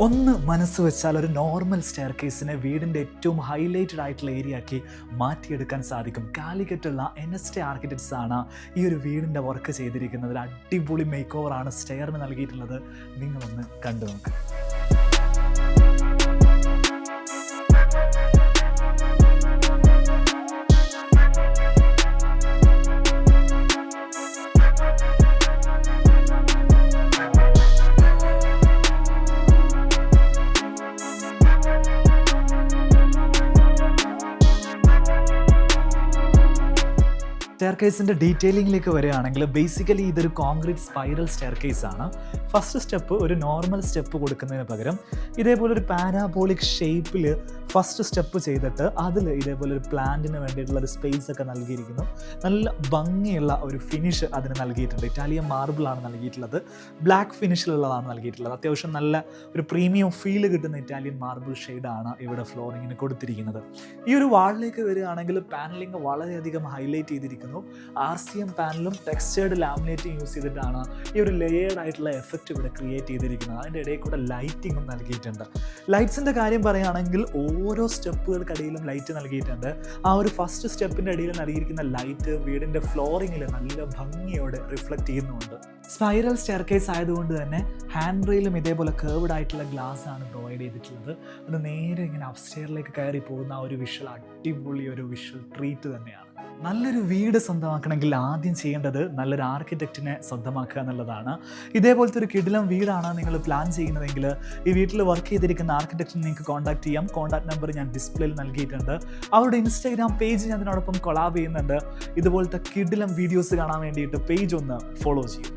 ഒന്ന് മനസ്സ് വെച്ചാൽ ഒരു നോർമൽ സ്റ്റെയർ കേസിനെ വീടിൻ്റെ ഏറ്റവും ഹൈലൈറ്റഡ് ആയിട്ടുള്ള ഏരിയ ആക്കി മാറ്റിയെടുക്കാൻ സാധിക്കും. കാലിക്കറ്റുള്ള NST ആർക്കിടെക്ട്സ് ആണ് ഈ ഒരു വീടിൻ്റെ വർക്ക് ചെയ്തിരിക്കുന്നത്. ഒരു അടിപൊളി മേക്ക് ഓവറാണ് സ്റ്റെയറിന് നൽകിയിട്ടുള്ളത്. നിങ്ങളൊന്ന് കണ്ടു നോക്ക്. സ്റ്റെയർ കേസിൻ്റെ ഡീറ്റെയിലിംഗിലേക്ക് വരികയാണെങ്കിൽ ബേസിക്കലി ഇതൊരു കോൺക്രീറ്റ് സ്പൈറൽ സ്റ്റെയർ കേസ് ആണ്. ഫസ്റ്റ് സ്റ്റെപ്പ് ഒരു നോർമൽ സ്റ്റെപ്പ് കൊടുക്കുന്നതിന് പകരം ഇതേപോലെ ഒരു പാരാബോളിക് ഷേപ്പിൽ ഫസ്റ്റ് സ്റ്റെപ്പ് ചെയ്തിട്ട് അതിൽ ഇതേപോലെ ഒരു പ്ലാന്റിന് വേണ്ടിയിട്ടുള്ള ഒരു സ്പേസ് ഒക്കെ നൽകിയിരിക്കുന്നു. നല്ല ഭംഗിയുള്ള ഒരു ഫിനിഷ് അതിന് നൽകിയിട്ടുണ്ട്. ഇറ്റാലിയൻ മാർബിളാണ് നൽകിയിട്ടുള്ളത്. ബ്ലാക്ക് ഫിനിഷിലുള്ളതാണ് നൽകിയിട്ടുള്ളത്. അത്യാവശ്യം നല്ല ഒരു പ്രീമിയം ഫീൽ കിട്ടുന്ന ഇറ്റാലിയൻ മാർബിൾ ഷെയ്ഡാണ് ഇവിടെ ഫ്ലോറിങ്ങിന് കൊടുത്തിരിക്കുന്നത്. ഈ ഒരു വാളിലേക്ക് വരികയാണെങ്കിൽ പാനലിംഗ് വളരെയധികം ഹൈലൈറ്റ് ചെയ്തിരിക്കുന്നു. RCM പാനലും ടെക്സ്ചേർഡ് ലാമിനേറ്റും യൂസ് ചെയ്തിട്ടാണ് ഈ ഒരു ലെയേർഡ് ആയിട്ടുള്ള എഫക്റ്റ് ഇവിടെ ക്രിയേറ്റ് ചെയ്തിരിക്കുന്നത്. അതിൻ്റെ ഇടയിൽ കൂടെ ലൈറ്റിങ്ങും നൽകിയിട്ടുണ്ട്. ലൈറ്റ്സിൻ്റെ കാര്യം പറയുകയാണെങ്കിൽ ഓരോ സ്റ്റെപ്പുകൾക്കിടയിലും ലൈറ്റ് നൽകിയിട്ടുണ്ട്. ആ ഒരു ഫസ്റ്റ് സ്റ്റെപ്പിൻ്റെ ഇടയിൽ നൽകിയിരിക്കുന്ന ലൈറ്റ് വീടിൻ്റെ ഫ്ലോറിങ്ങിൽ നല്ല ഭംഗിയോടെ റിഫ്ലക്റ്റ് ചെയ്യുന്നുണ്ട്. സ്പൈറൽ സ്റ്റെയർ കേസ് ആയതുകൊണ്ട് തന്നെ ഹാൻഡ് റെയിലും ഇതേപോലെ കേർവ്ഡ് ആയിട്ടുള്ള ഗ്ലാസ് ആണ് പ്രൊവൈഡ് ചെയ്തിട്ടുള്ളത്. അത് നേരെ ഇങ്ങനെ അപ്സ്റ്റെയറിലേക്ക് കയറി പോകുന്ന ആ ഒരു വിഷ്വൽ അടിപൊളി ഒരു വിഷ്വൽ ട്രീറ്റ് തന്നെയാണ്. നല്ലൊരു വീട് സ്വന്തമാക്കണമെങ്കിൽ ആദ്യം ചെയ്യേണ്ടത് നല്ലൊരു ആർക്കിടെക്റ്റിനെ സ്വന്തമാക്കുക എന്നുള്ളതാണ്. ഇതേപോലത്തെ ഒരു കിടിലം വീടാണ് നിങ്ങൾ പ്ലാൻ ചെയ്യുന്നതെങ്കിൽ ഈ വീട്ടിൽ വർക്ക് ചെയ്തിരിക്കുന്ന ആർക്കിടെക്റ്റിനെ നിങ്ങൾക്ക് കോൺടാക്ട് ചെയ്യാം. കോൺടാക്ട് നമ്പർ ഞാൻ ഡിസ്പ്ലേയിൽ നൽകിയിട്ടുണ്ട്. അവരുടെ ഇൻസ്റ്റാഗ്രാം പേജ് ഞാൻ അതിനോടൊപ്പം കൊളാബ് ചെയ്യുന്നുണ്ട്. ഇതുപോലത്തെ കിടിലം വീഡിയോസ് കാണാൻ വേണ്ടിയിട്ട് പേജ് ഒന്ന് ഫോളോ ചെയ്യും.